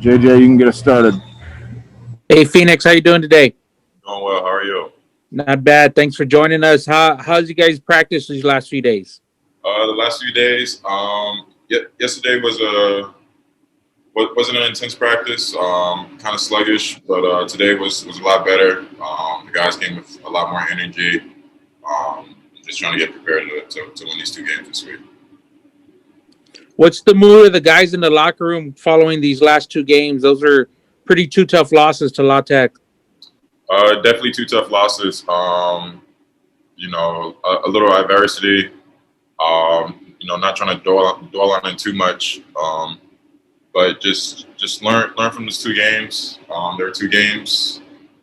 JJ, you can get us started. Hey Phoenix, how you doing today? Doing well. How are you? Not bad. Thanks for joining us. How's you guys practice these last few days? The last few days, yesterday wasn't an intense practice. Kind of sluggish, but today was a lot better. The guys came with a lot more energy. Just trying to get prepared to win these two games this week. What's the mood of the guys in the locker room following these last two games? Those are pretty two tough losses to La Tech. Definitely two tough losses. A little adversity. Not trying to dwell on it too much. But just learn from those two games. There were two games.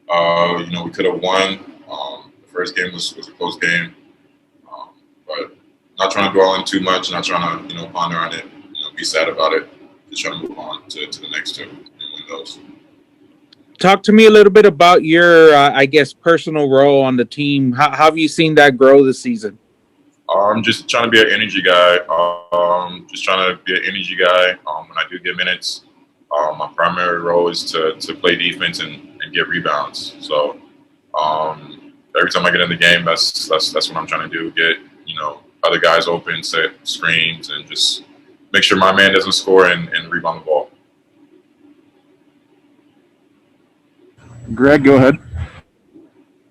We could have won. The first game was a close game. But not trying to dwell on too much. Not trying to ponder on it. Be sad about it. Just trying to move on to the next two and win those. Talk to me a little bit about your, personal role on the team. How have you seen that grow this season? I'm just trying to be an energy guy. Just trying to be an energy guy. When I do get minutes, my primary role is to play defense and get rebounds. So every time I get in the game, that's what I'm trying to do. Get other guys open, set screens, and just make sure my man doesn't score and rebound the ball. Greg, go ahead.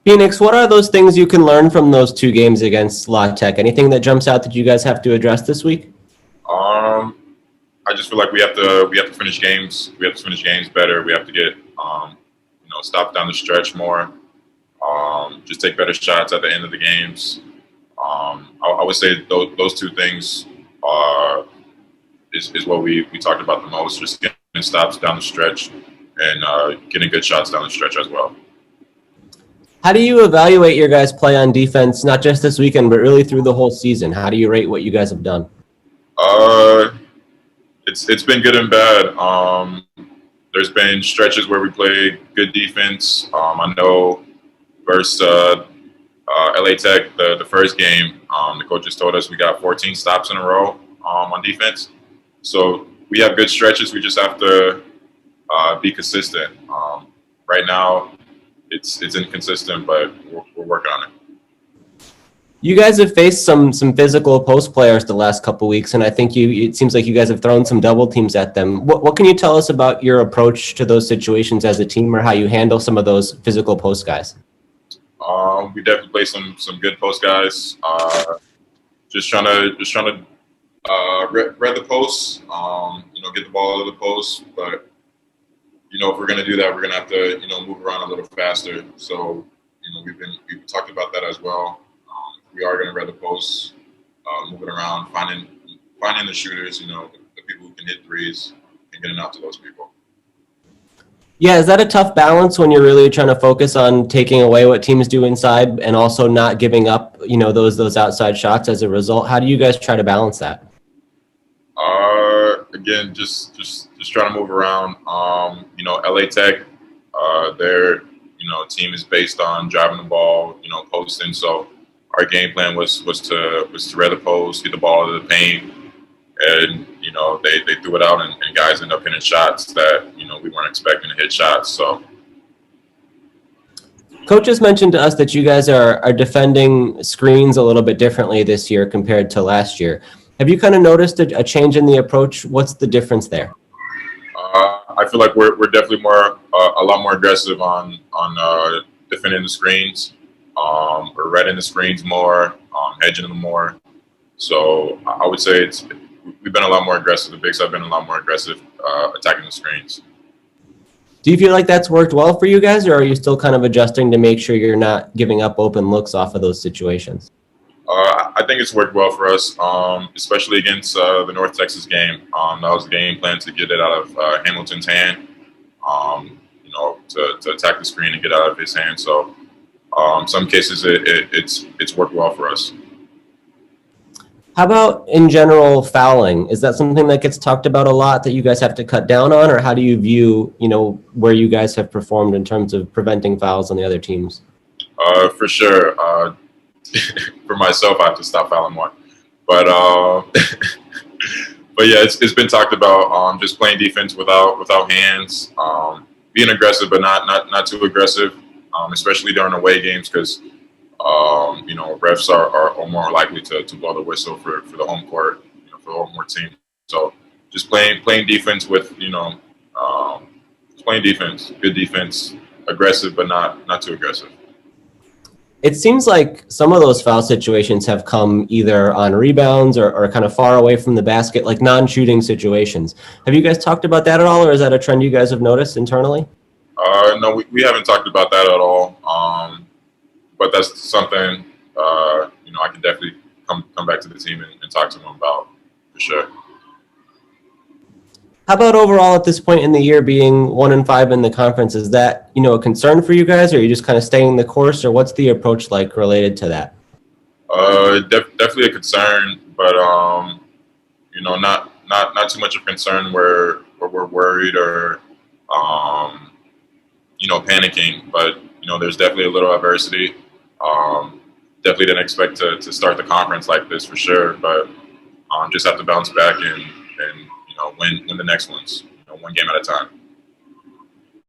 Phoenix, what are those things you can learn from those two games against La Tech? Anything that jumps out that you guys have to address this week? I just feel like we have to finish games. We have to finish games better. We have to get stop down the stretch more. Just take better shots at the end of the games. I would say those two things is what we talked about the most. Just getting stops down the stretch and getting good shots down the stretch as well. How do you evaluate your guys' play on defense, not just this weekend, but really through the whole season? How do you rate what you guys have done? It's been good and bad. There's been stretches where we play good defense. I know versus LA Tech, the first game, the coaches told us we got 14 stops in a row on defense. So we have good stretches. We just have to be consistent. Right now, it's inconsistent, but we're working on it. You guys have faced some physical post players the last couple weeks, and I think it seems like you guys have thrown some double teams at them. What can you tell us about your approach to those situations as a team, or how you handle some of those physical post guys? We definitely play some good post guys. Just trying to read the post. Get the ball out of the post, but if we're going to do that, we're going to have to, move around a little faster. So, we've talked about that as well. We are going to read the posts, moving around, finding the shooters, the people who can hit threes and getting out to those people. Yeah, is that a tough balance when you're really trying to focus on taking away what teams do inside and also not giving up, those outside shots as a result? How do you guys try to balance that? Again, just trying to move around. LA Tech, their team is based on driving the ball, posting. So our game plan was to read the post, get the ball out of the paint, and they threw it out, and guys end up hitting shots that we weren't expecting to hit shots. So. Coach has mentioned to us that you guys are defending screens a little bit differently this year compared to last year. Have you kind of noticed a change in the approach? What's the difference there? I feel like we're definitely a lot more aggressive on defending the screens. We're reading the screens more, hedging them more. So I would say we've been a lot more aggressive. The bigs have been a lot more aggressive attacking the screens. Do you feel like that's worked well for you guys, or are you still kind of adjusting to make sure you're not giving up open looks off of those situations? I think it's worked well for us, especially against the North Texas game. That was the game plan to get it out of Hamilton's hand, to attack the screen and get out of his hand. So in some cases, it's worked well for us. How about in general fouling? Is that something that gets talked about a lot that you guys have to cut down on, or how do you view, where you guys have performed in terms of preventing fouls on the other teams? For sure. For myself, I have to stop fouling more. But but yeah, it's been talked about. Just playing defense without hands, being aggressive but not too aggressive, especially during away games because refs are more likely to blow the whistle for the home court, for the home court team. So just playing defense with just playing defense, good defense, aggressive but not too aggressive. It seems like some of those foul situations have come either on rebounds or kind of far away from the basket, like non-shooting situations. Have you guys talked about that at all, or is that a trend you guys have noticed internally? No, we haven't talked about that at all. But that's something I can definitely come back to the team and talk to them about for sure. How about overall at this point in the year, being 1-5 in the conference? Is that a concern for you guys, or are you just kind of staying the course, or what's the approach like related to that? Definitely a concern, but not too much of a concern where we're worried or panicking. But there's definitely a little adversity. Definitely didn't expect to start the conference like this for sure, but just have to bounce back and win the next ones, one game at a time.